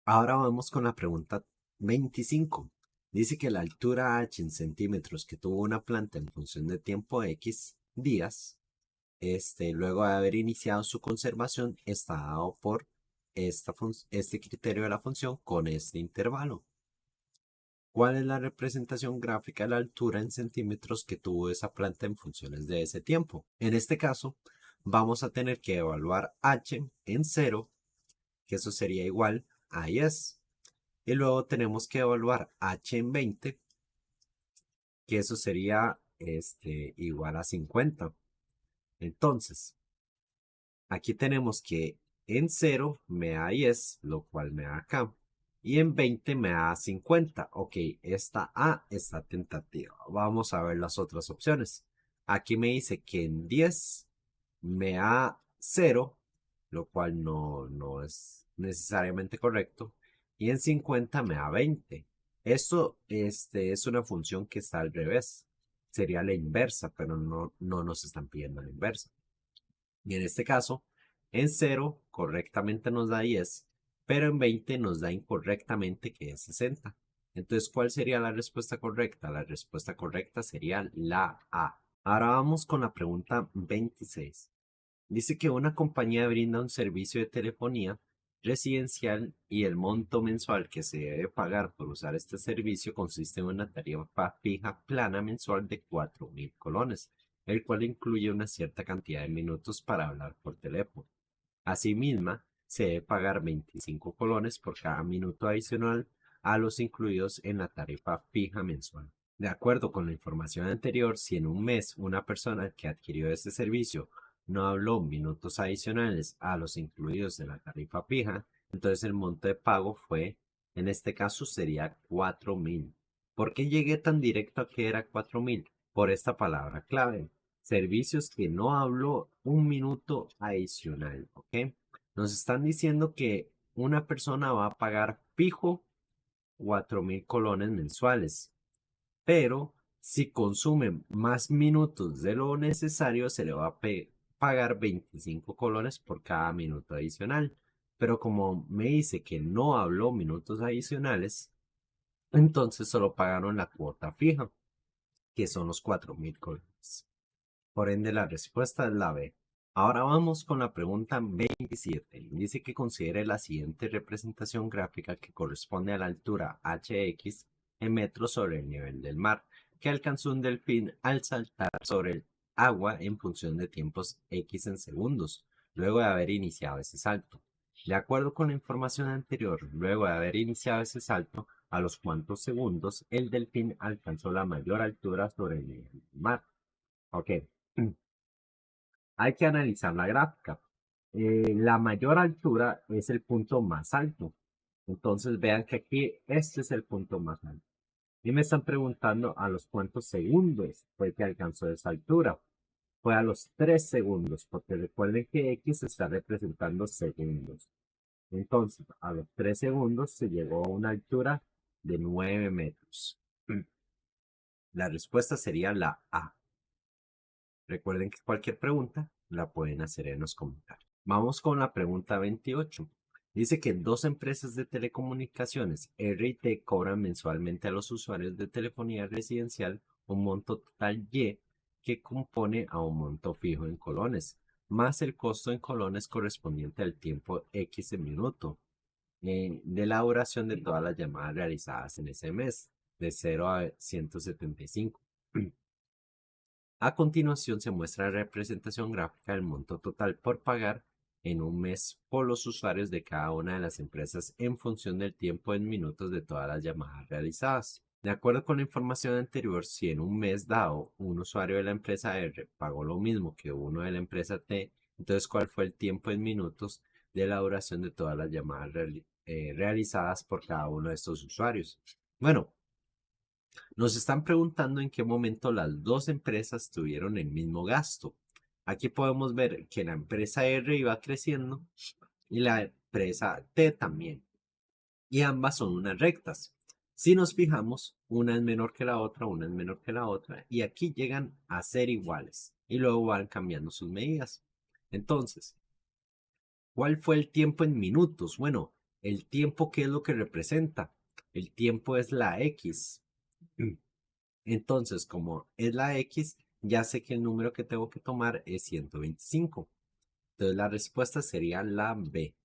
Ahora vamos con la pregunta 25. Dice que la altura h en centímetros que tuvo una planta en función de tiempo x días, luego de haber iniciado su conservación, está dado por este criterio de la función con este intervalo. ¿Cuál es la representación gráfica de la altura en centímetros que tuvo esa planta en funciones de ese tiempo? En este caso, vamos a tener que evaluar h en 0, que eso sería igual a 10. Y luego tenemos que evaluar h en 20, que eso sería igual a 50. Entonces, aquí tenemos que en 0 me da 10, lo cual me da acá. Y en 20 me da 50. Ok, esta A está tentativa. Vamos a ver las otras opciones. Aquí me dice que en 10 me da 0, lo cual no es necesariamente correcto. Y en 50 me da 20. Esto es una función que está al revés. Sería la inversa, pero no nos están pidiendo la inversa. Y en este caso, en 0 correctamente nos da 10, pero en 20 nos da incorrectamente que es 60. Entonces, ¿cuál sería la respuesta correcta? La respuesta correcta sería la A. Ahora vamos con la pregunta 26. Dice que una compañía brinda un servicio de telefonía residencial y el monto mensual que se debe pagar por usar este servicio consiste en una tarifa fija plana mensual de 4.000 colones, el cual incluye una cierta cantidad de minutos para hablar por teléfono. Asimismo, se debe pagar 25 colones por cada minuto adicional a los incluidos en la tarifa fija mensual. De acuerdo con la información anterior, si en un mes una persona que adquirió este servicio no habló minutos adicionales a los incluidos en la tarifa fija, entonces el monto de pago fue, en este caso sería 4.000. ¿Por qué llegué tan directo a que era 4.000? Por esta palabra clave. Servicios que no habló un minuto adicional, ¿ok? Nos están diciendo que una persona va a pagar fijo 4.000 colones mensuales, pero si consume más minutos de lo necesario, se le va a pagar 25 colones por cada minuto adicional. Pero como me dice que no habló minutos adicionales, entonces solo pagaron la cuota fija, que son los 4.000 colones. Por ende, la respuesta es la B. Ahora vamos con la pregunta 27. Dice que considere la siguiente representación gráfica que corresponde a la altura hx en metros sobre el nivel del mar, que alcanzó un delfín al saltar sobre el agua en función de tiempos x en segundos, luego de haber iniciado ese salto. De acuerdo con la información anterior, luego de haber iniciado ese salto, a los cuantos segundos el delfín alcanzó la mayor altura sobre el nivel del mar. Ok. Hay que analizar la gráfica. La mayor altura es el punto más alto. Entonces vean que aquí este es el punto más alto. Y me están preguntando a los cuántos segundos fue que alcanzó esa altura. Fue a los 3 segundos, porque recuerden que X está representando segundos. Entonces, a los 3 segundos se llegó a una altura de 9 metros. La respuesta sería la A. Recuerden que cualquier pregunta la pueden hacer en los comentarios. Vamos con la pregunta 28. Dice que dos empresas de telecomunicaciones, R y T, cobran mensualmente a los usuarios de telefonía residencial un monto total Y que compone a un monto fijo en colones, más el costo en colones correspondiente al tiempo X en minuto de la duración de todas las llamadas realizadas en ese mes, de 0 a 175. A continuación se muestra la representación gráfica del monto total por pagar en un mes por los usuarios de cada una de las empresas en función del tiempo en minutos de todas las llamadas realizadas. De acuerdo con la información anterior, si en un mes dado un usuario de la empresa R pagó lo mismo que uno de la empresa T, entonces ¿cuál fue el tiempo en minutos de la duración de todas las llamadas realizadas por cada uno de estos usuarios? Bueno, nos están preguntando en qué momento las dos empresas tuvieron el mismo gasto. Aquí podemos ver que la empresa R iba creciendo y la empresa T también. Y ambas son unas rectas. Si nos fijamos, una es menor que la otra, una es menor que la otra, y aquí llegan a ser iguales. Y luego van cambiando sus medidas. Entonces, ¿cuál fue el tiempo en minutos? Bueno, el tiempo, ¿qué es lo que representa? El tiempo es la X. Entonces, como es la X, ya sé que el número que tengo que tomar es 125. Entonces, la respuesta sería la B,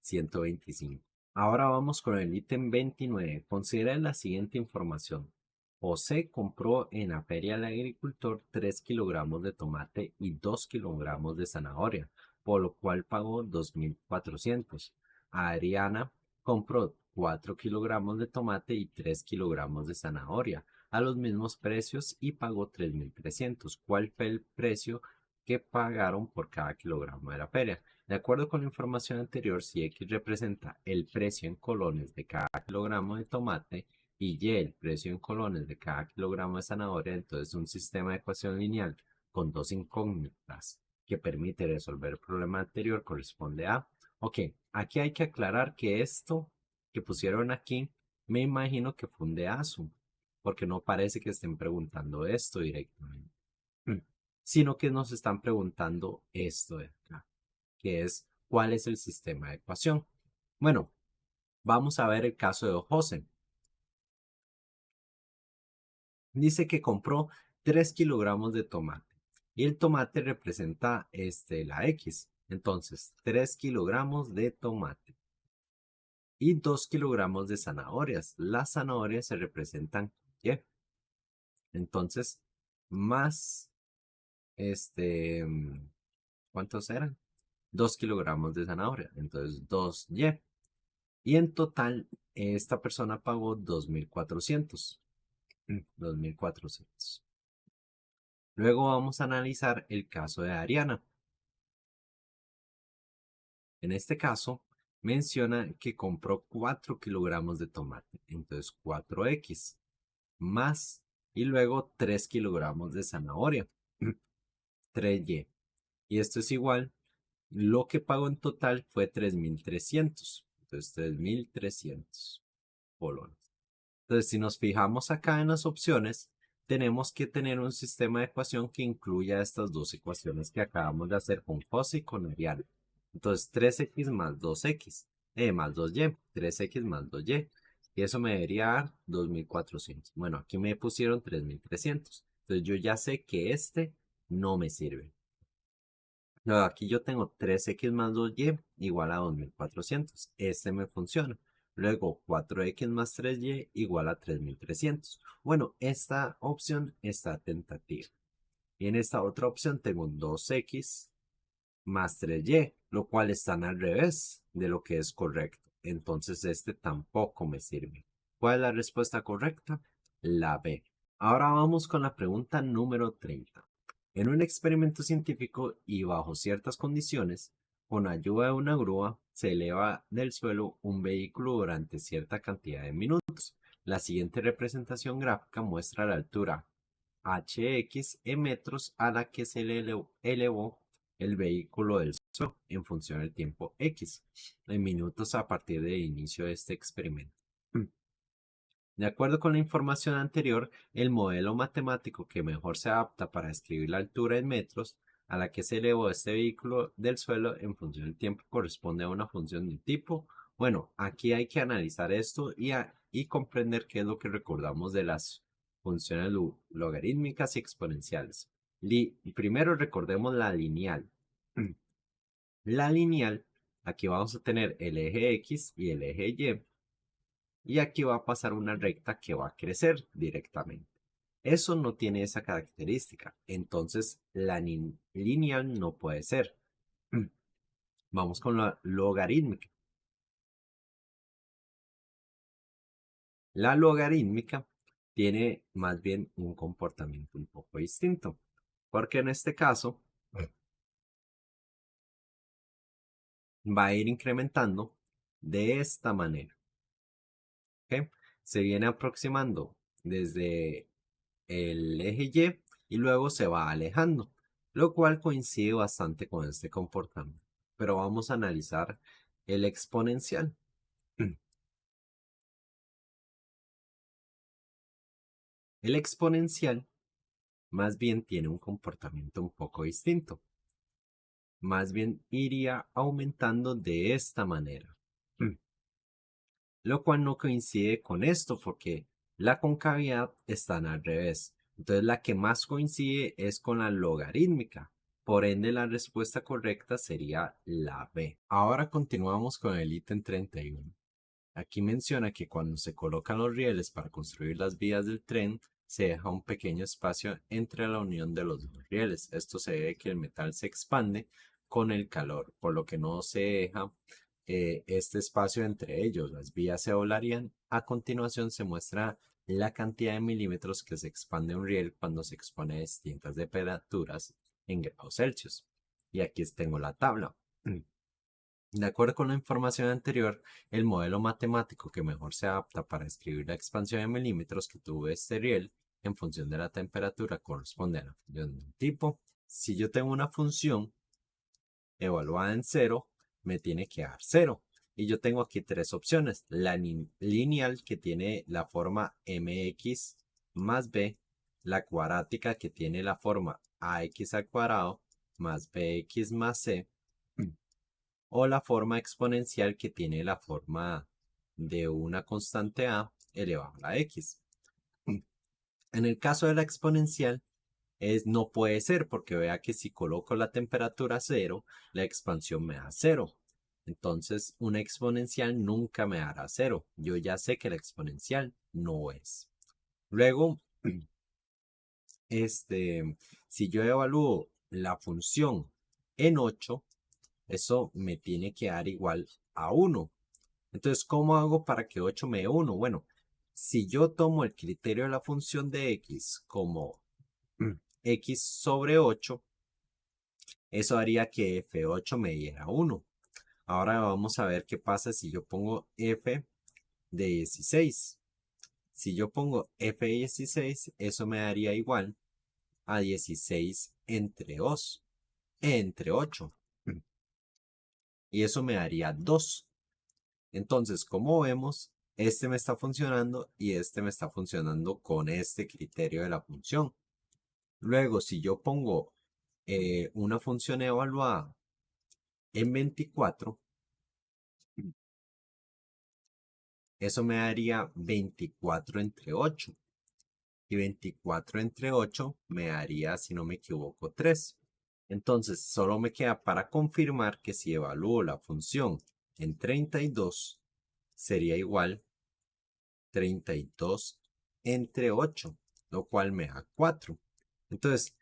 125. Ahora vamos con el ítem 29. Considera la siguiente información. José compró en la feria del agricultor 3 kilogramos de tomate y 2 kilogramos de zanahoria, por lo cual pagó 2.400. Adriana compró 4 kilogramos de tomate y 3 kilogramos de zanahoria a los mismos precios y pagó 3.300. ¿Cuál fue el precio que pagaron por cada kilogramo de la feria? De acuerdo con la información anterior, si X representa el precio en colones de cada kilogramo de tomate y Y el precio en colones de cada kilogramo de zanahoria, entonces un sistema de ecuación lineal con dos incógnitas que permite resolver el problema anterior corresponde a... Ok, aquí hay que aclarar que esto que pusieron aquí, me imagino que fue un deazo, porque no parece que estén preguntando esto directamente, sino que nos están preguntando esto de acá, que es cuál es el sistema de ecuación. Bueno, vamos a ver el caso de José. Dice que compró 3 kilogramos de tomate y el tomate representa la X. Entonces, 3 kilogramos de tomate y 2 kilogramos de zanahorias. Las zanahorias se representan Y. Entonces, más ¿cuántos eran? 2 kilogramos de zanahoria. Entonces, 2Y. Y en total, esta persona pagó 2.400. 2.400. Luego vamos a analizar el caso de Ariana. En este caso, menciona que compró 4 kilogramos de tomate. Entonces, 4X más y luego 3 kilogramos de zanahoria. 3Y. Y esto es igual. Lo que pagó en total fue 3.300. Entonces, 3.300 colones. Entonces, si nos fijamos acá en las opciones, tenemos que tener un sistema de ecuación que incluya estas dos ecuaciones que acabamos de hacer con José y con Ariana. Entonces, 3x más 2x, más 2y, 3x más 2y. Y eso me debería dar 2.400. Bueno, aquí me pusieron 3.300. Entonces, yo ya sé que este no me sirve. Luego aquí yo tengo 3x más 2y igual a 2400. Este me funciona. Luego 4x más 3y igual a 3300. Bueno, esta opción está tentativa. Y en esta otra opción tengo 2x más 3y, lo cual están al revés de lo que es correcto. Entonces este tampoco me sirve. ¿Cuál es la respuesta correcta? La B. Ahora vamos con la pregunta número 30. En un experimento científico y bajo ciertas condiciones, con ayuda de una grúa, se eleva del suelo un vehículo durante cierta cantidad de minutos. La siguiente representación gráfica muestra la altura hx en metros a la que se le elevó el vehículo del suelo en función del tiempo x, en minutos a partir del inicio de este experimento. De acuerdo con la información anterior, el modelo matemático que mejor se adapta para describir la altura en metros a la que se elevó este vehículo del suelo en función del tiempo corresponde a una función de tipo. Bueno, aquí hay que analizar esto y comprender qué es lo que recordamos de las funciones logarítmicas y exponenciales. Primero recordemos la lineal. La lineal, aquí vamos a tener el eje X y el eje Y. Y aquí va a pasar una recta que va a crecer directamente. Eso no tiene esa característica, entonces la lineal no puede ser. Vamos con la logarítmica. La logarítmica tiene más bien un comportamiento un poco distinto, porque en este caso va a ir incrementando de esta manera. ¿Ok? Se viene aproximando desde el eje Y luego se va alejando, lo cual coincide bastante con este comportamiento. Pero vamos a analizar el exponencial. El exponencial más bien tiene un comportamiento un poco distinto. Más bien iría aumentando de esta manera. Lo cual no coincide con esto porque la concavidad está al revés. Entonces la que más coincide es con la logarítmica. Por ende la respuesta correcta sería la B. Ahora continuamos con el ítem 31. Aquí menciona que cuando se colocan los rieles para construir las vías del tren, se deja un pequeño espacio entre la unión de los dos rieles. Esto se debe que el metal se expande con el calor, por lo que no se deja este espacio entre ellos. Las vías se volarían. A continuación se muestra la cantidad de milímetros que se expande un riel cuando se expone a distintas temperaturas en grados Celsius. Y aquí tengo la tabla. De acuerdo con la información anterior, el modelo matemático que mejor se adapta para escribir la expansión de milímetros que tuvo este riel en función de la temperatura corresponde a la función de un tipo. Si yo tengo una función evaluada en 0, me tiene que dar 0. Y yo tengo aquí tres opciones. La lineal que tiene la forma mx más b, la cuadrática que tiene la forma ax al cuadrado más bx más c, o la forma exponencial que tiene la forma de una constante a elevado a la x. En el caso de la exponencial, no puede ser porque vea que si coloco la temperatura a 0, la expansión me da 0. Entonces, una exponencial nunca me dará 0. Yo ya sé que la exponencial no es. Luego, si yo evalúo la función en 8, eso me tiene que dar igual a 1. Entonces, ¿cómo hago para que 8 me dé 1? Bueno, si yo tomo el criterio de la función de x como x sobre 8, eso haría que f8 me diera 1. Ahora vamos a ver qué pasa si yo pongo f de 16. Si yo pongo f de 16, eso me daría igual a 16 entre 8. Y eso me daría 2. Entonces, como vemos, este me está funcionando y este me está funcionando con este criterio de la función. Luego, si yo pongo una función evaluada en 24, eso me daría 24 entre 8. y 24 entre 8 me daría, si no me equivoco, 3. Entonces, solo me queda para confirmar que si evalúo la función en 32, sería igual 32 entre 8, lo cual me da 4. Entonces,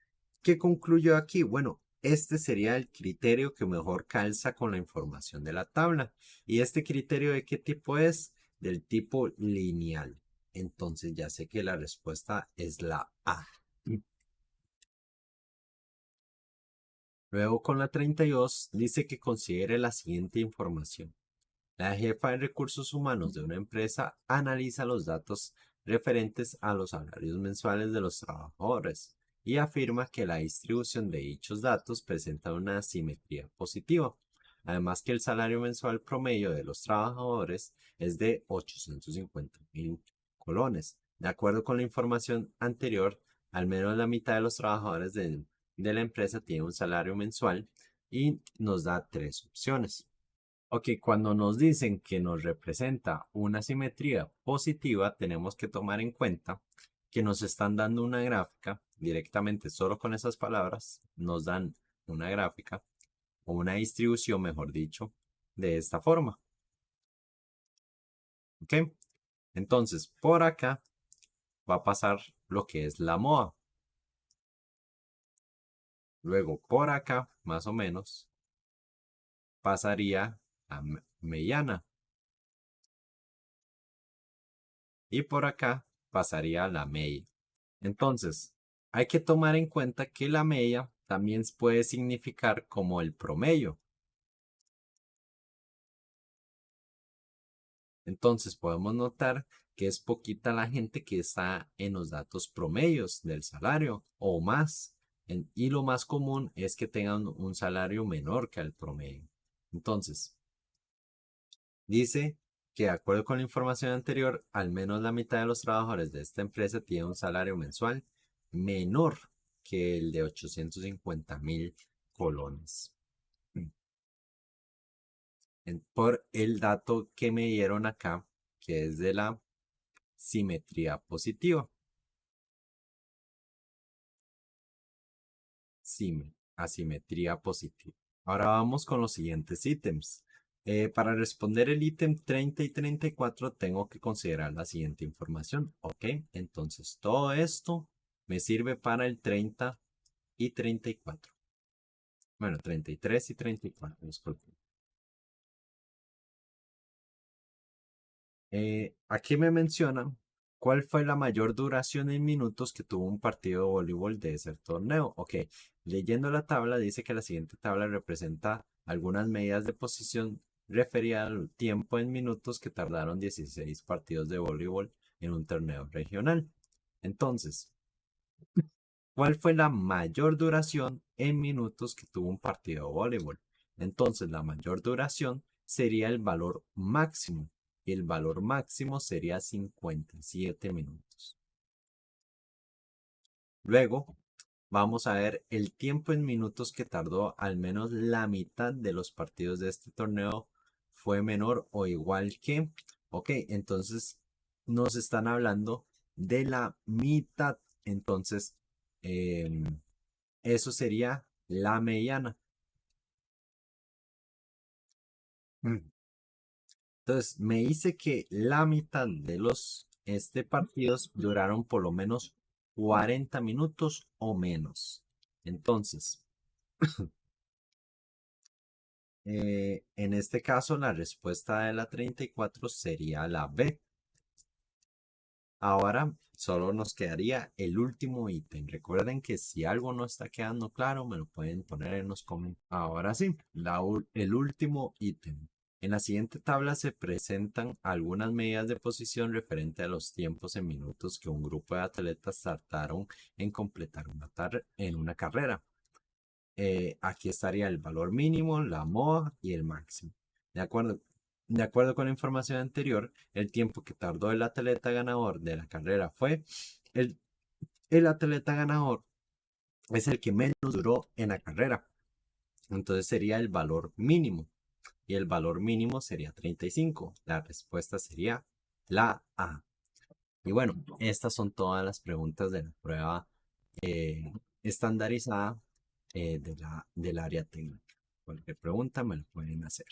¿qué concluyo aquí? Bueno, este sería el criterio que mejor calza con la información de la tabla. ¿Y este criterio de qué tipo es? Del tipo lineal. Entonces ya sé que la respuesta es la A. Luego con la 32 dice que considere la siguiente información. La jefa de recursos humanos de una empresa analiza los datos referentes a los salarios mensuales de los trabajadores y afirma que la distribución de dichos datos presenta una simetría positiva. Además que el salario mensual promedio de los trabajadores es de 850.000 colones. De acuerdo con la información anterior, al menos la mitad de los trabajadores de la empresa tiene un salario mensual y nos da tres opciones. Ok, cuando nos dicen que nos representa una simetría positiva, tenemos que tomar en cuenta que nos están dando una gráfica directamente, solo con esas palabras, nos dan una gráfica o una distribución, mejor dicho, de esta forma. Ok, entonces por acá va a pasar lo que es la MOA. Luego por acá, más o menos, pasaría a mediana. Y por acá pasaría a la media. Entonces, hay que tomar en cuenta que la media también puede significar como el promedio. Entonces, podemos notar que es poquita la gente que está en los datos promedios del salario o más. Y lo más común es que tengan un salario menor que el promedio. Entonces, dice que de acuerdo con la información anterior, al menos la mitad de los trabajadores de esta empresa tiene un salario mensual menor que el de 850.000 colones. Por el dato que me dieron acá, que es de la simetría positiva. Asimetría positiva. Ahora vamos con los siguientes ítems. Para responder el ítem 30 y 34 tengo que considerar la siguiente información. Ok, entonces todo esto me sirve para el 30 y 34. Bueno, 33 y 34, disculpen. Aquí me menciona cuál fue la mayor duración en minutos que tuvo un partido de voleibol de ese torneo. Ok, leyendo la tabla dice que la siguiente tabla representa algunas medidas de posición referidas al tiempo en minutos que tardaron 16 partidos de voleibol en un torneo regional. Entonces, ¿cuál fue la mayor duración en minutos que tuvo un partido de voleibol? Entonces, la mayor duración sería el valor máximo. Y el valor máximo sería 57 minutos. Luego, vamos a ver el tiempo en minutos que tardó al menos la mitad de los partidos de este torneo fue menor o igual que. Ok, entonces nos están hablando de la mitad. Entonces, eso sería la mediana. Mm. Entonces, me dice que la mitad de los partidos duraron por lo menos 40 minutos o menos. Entonces, en este caso, la respuesta de la 34 sería la B. Ahora solo nos quedaría el último ítem. Recuerden que si algo no está quedando claro, me lo pueden poner en los comentarios. Ahora sí, el último ítem. En la siguiente tabla se presentan algunas medidas de posición referente a los tiempos en minutos que un grupo de atletas tardaron en completar en una carrera. Aquí estaría el valor mínimo, la MOA y el máximo. De acuerdo, de acuerdo con la información anterior, el tiempo que tardó el atleta ganador de la carrera fue el, el atleta ganador es el que menos duró en la carrera. Entonces sería el valor mínimo. Y el valor mínimo sería 35. La respuesta sería la A. Y bueno, estas son todas las preguntas de la prueba estandarizada del área técnica. Cualquier pregunta me lo pueden hacer.